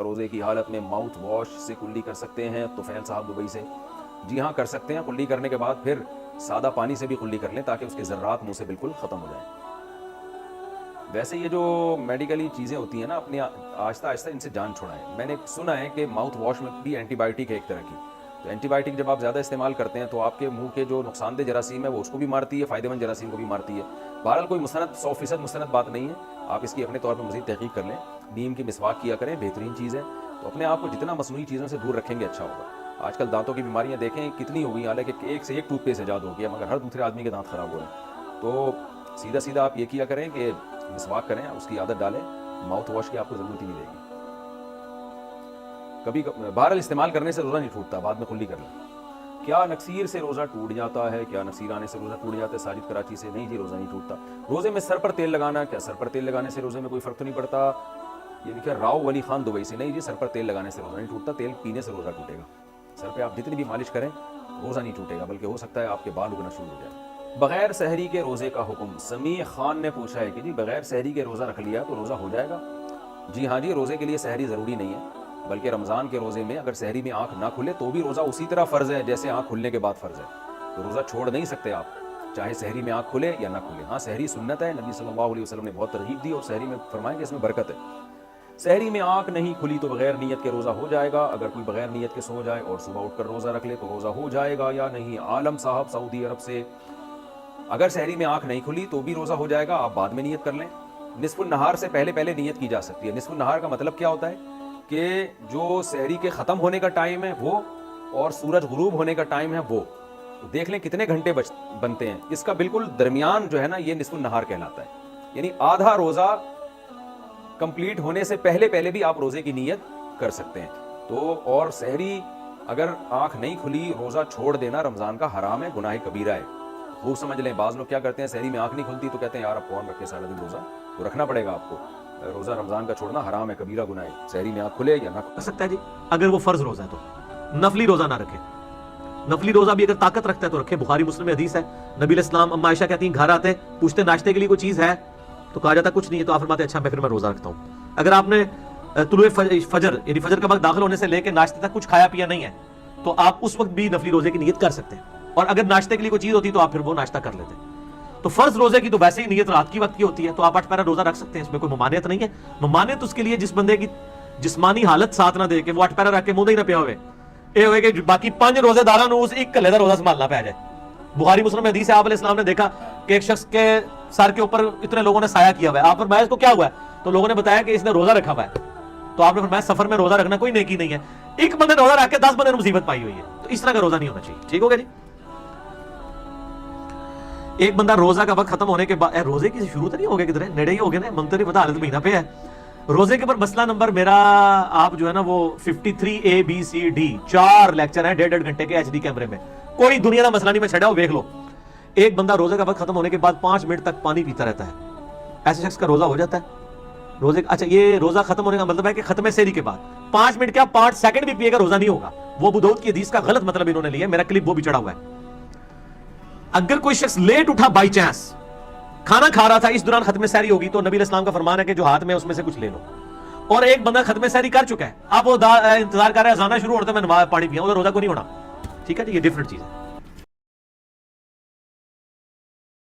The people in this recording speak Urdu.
روزے کی حالت میں ماؤتھ واش سے کلی کر سکتے ہیں؟ طفیل صاحب دبئی سے، جی ہاں کر سکتے ہیں. کلی کرنے کے بعد پھر سادہ پانی سے بھی کلی کر لیں تاکہ اس کے ذرات منہ سے بالکل ختم ہو جائیں. ویسے یہ جو میڈیکلی چیزیں ہوتی ہیں نا، اپنی آہستہ آہستہ ان سے جان چھڑائیں. میں نے سنا ہے کہ ماؤتھ واش میں بھی اینٹی بایوٹک ہے ایک طرح کی، تو اینٹی بایوٹک جب آپ زیادہ استعمال کرتے ہیں تو آپ کے منہ کے جو نقصان دہ جراثیم ہے وہ اس کو بھی مارتی ہے، فائدہ مند جراثیم کو بھی مارتی ہے. بہرحال کوئی مستند 100% مستند بات نہیں ہے، آپ اس کی اپنے طور پر مزید تحقیق کر لیں. نیم کی مسواک کیا کریں، بہترین چیز ہے. تو اپنے آپ کو جتنا مصنوعی چیزوں سے دور رکھیں گے اچھا ہوگا. آج کل دانتوں کی بیماریاں دیکھیں کتنی ہو گئی، حالانکہ ایک سے ایک ٹوتھ پیسٹ ایجاد ہو گیا مگر ہر دوسرے آدمی کے دانت خراب ہو رہے ہیں. تو سیدھا سیدھا آپ یہ کیا کریں کہ مسواک کریں، اس کی عادت ڈالیں، ماؤتھ واش کی آپ کو ضرورت ہی نہیں رہے گی. کبھی بہرحال استعمال کرنے سے روزہ نہیں ٹوٹتا، بعد میں کلی کر لیں. کیا نکسیر سے روزہ ٹوٹ جاتا ہے؟ کیا نکسیر آنے سے روزہ ٹوٹ جاتا ہے؟ ساجد کراچی سے. نہیں جی، روزہ نہیں ٹوٹتا. روزے میں سر پر تیل لگانا، کیا سر پر تیل لگانے سے روزے میں کوئی فرق تو نہیں پڑتا؟ یہ دیکھیں راؤ ولی خان دبئی سے. نہیں جی، سر پر تیل لگانے سے روزہ نہیں ٹوٹتا، تیل پینے سے روزہ ٹوٹے گا. سر پہ آپ جتنی بھی مالش کریں روزہ نہیں ٹوٹے گا، بلکہ ہو سکتا ہے آپ کے بال اگنا شروع ہو جائے. بغیر سحری کے روزے کا حکم. سمیع خان نے پوچھا ہے کہ جی بغیر سحری کے روزہ رکھ لیا تو روزہ ہو جائے گا؟ جی ہاں جی، روزے کے لیے سحری ضروری نہیں ہے، بلکہ رمضان کے روزے میں اگر سحری میں آنکھ نہ کھلے تو بھی روزہ اسی طرح فرض ہے جیسے آنکھ کھلنے کے بعد فرض ہے. تو روزہ چھوڑ نہیں سکتے آپ، چاہے سحری میں آنکھ کھلے یا نہ کھلے. ہاں سحری سنت ہے، نبی صلی اللہ علیہ وسلم نے بہت ترغیب دی اور سحری میں فرمائیں کہ اس میں برکت ہے. سحری میں آنکھ نہیں کھلی تو بغیر نیت کے روزہ ہو جائے گا. اگر کوئی بغیر نیت کے سو جائے اور صبح اٹھ کر روزہ رکھ لے تو روزہ ہو جائے گا یا نہیں؟ عالم صاحب سعودی عرب سے. اگر سحری میں آنکھ نہیں کھلی تو بھی روزہ ہو جائے گا، آپ بعد میں نیت کر لیں. نصف النہار سے پہلے پہلے نیت کی جا سکتی ہے. نصف النہار کا مطلب کیا ہوتا ہے کہ جو سحری کے ختم ہونے کا ٹائم ہے وہ اور سورج غروب ہونے کا ٹائم ہے وہ. دیکھ لیں کتنے گھنٹے بنتے ہیں، اس کا بالکل درمیان جو ہے نا یہ نصف النہار کہلاتا ہے. یعنی آدھا روزہ کمپلیٹ ہونے سے پہلے پہلے بھی آپ روزے کی نیت کر سکتے ہیں. تو اور سحری اگر آنکھ نہیں کھلی روزہ چھوڑ دینا رمضان کا حرام ہے، گناہ کبیرہ ہے. خوب سمجھ لیں. بعض لوگ کیا کرتے ہیں، سحری میں آنکھ نہیں کھلتی تو کہتے ہیں یار اب کون رکھے سارا دن روزہ، تو رکھنا پڑے گا آپ کو. روزہ رمضان کا چھوڑنا حرام ہے، کبیرہ گناہ ہے. سحری میں آنکھ کھلے یا نہ کر سکتا ہے جی اگر وہ فرض روزہ ہے تو. نفلی روزہ نہ رکھے. نفلی روزہ بھی اگر طاقت رکھتا ہے تو رکھے. بخاری مسلم میں حدیث ہے، نبی علیہ السلام اما عائشہ کہتی ہیں گھر آتے پوچھتے ناشتے کے لیے کوئی چیز ہے تو کہا جاتا کچھ نہیں ہے، تو آپ فرماتے اچھا پھر میں روزہ رکھتا ہوں. اگر آپ نے طلوع فجر یعنی فجر کا وقت داخل ہونے سے لے کے ناشتے تک کچھ کھایا پیا نہیں ہے تو آپ اس وقت بھی نفلی روزے کی نیت کر سکتے ہیں. اور اگر ناشتے کے لیے کوئی چیز ہوتی تو آپ پھر وہ ناشتہ کر لیتے. تو فرض روزے کی تو ویسے ہی نیت رات کی وقت کی ہوتی ہے، تو آپ 8 پیرا روزہ رکھ سکتے ہیں، اس میں کوئی ممانعت نہیں ہے. ممانعت اس کے لیے جس بندے کی جسمانی حالت ساتھ نہ دے کہ وہ 8 پیرا رکھ کے منہ ہی نہ پیا ہوئے، یہ ہوئے کہ باقی 5 روزے داراں نو اس ایک کلے دا روزہ سنبھالنا پہ جائے. بخاری مسلم میں حدیث ہے، آپ علیہ السلام نے دیکھا کہ ایک شخص کے سر کے اوپر اتنے لوگوں نے سایہ کیا ہوا ہے. آپ فرمایا اس کو کیا ہوا ہے؟ تو لوگوں نے بتایا کہ اس نے روزہ رکھا ہوا ہے. تو آپ نے فرمایا سفر میں روزہ رکھنا کوئی نیکی نہیں ہے. ایک بندے روزہ رکھ کے 10 بندے نے مصیبت پائی ہوئی ہے، تو اس طرح کا روزہ نہیں ہونا چاہیے. ٹھیک ہو گیا جی. ایک بندہ روزہ کا وقت ختم ہونے کے بعد روزے کی شروع تو نہیں ہو گیا، کدھر نیڑے ہی ہو گیا نا، منتری پتہ حالت مہینہ پہ ہے. روزے کے اوپر مسئلہ نمبر میرا آپ جو ہے نا وہ 53ABCD 4 لیکچر ہیں 1.5 گھنٹے کے HD کیمرے میں. کوئی دنیا کا مسئلہ نہیں، میں چھڑا ہو دیکھ لو. ایک بندہ روزے کا وقت ختم ہونے کے بعد 5 منٹ تک پانی پیتا رہتا ہے، ایسے شخص کا روزہ ہو جاتا ہے؟ روزے اچھا یہ روزہ ختم ہونے کا مطلب ہے کہ ختم سحری کے بعد 5 منٹ کیا 5 سیکنڈ بھی پیے گا روزہ نہیں ہوگا. وہ ابو داؤد کی حدیث کا غلط مطلب انہوں نے لیا، میرا کلپ وہ بھی چڑھا ہوا ہے. اگر کوئی شخص لیٹ اٹھا بائی چانس، کھانا کھا رہا تھا اس دوران ختم سحری ہوگی، تو نبی علیہ السلام کا فرمان ہے کہ جو ہاتھ میں اس میں سے کچھ لے لو. اور ایک بندہ ختم سحری کر چکا ہے، اب وہ انتظار کر رہا ہے اذان شروع ہوتا ہے میں نماز پانی پیا، وہ روزہ کو نہیں ہونا. ٹھیک ہے جی، یہ ڈفرنٹ چیز ہے.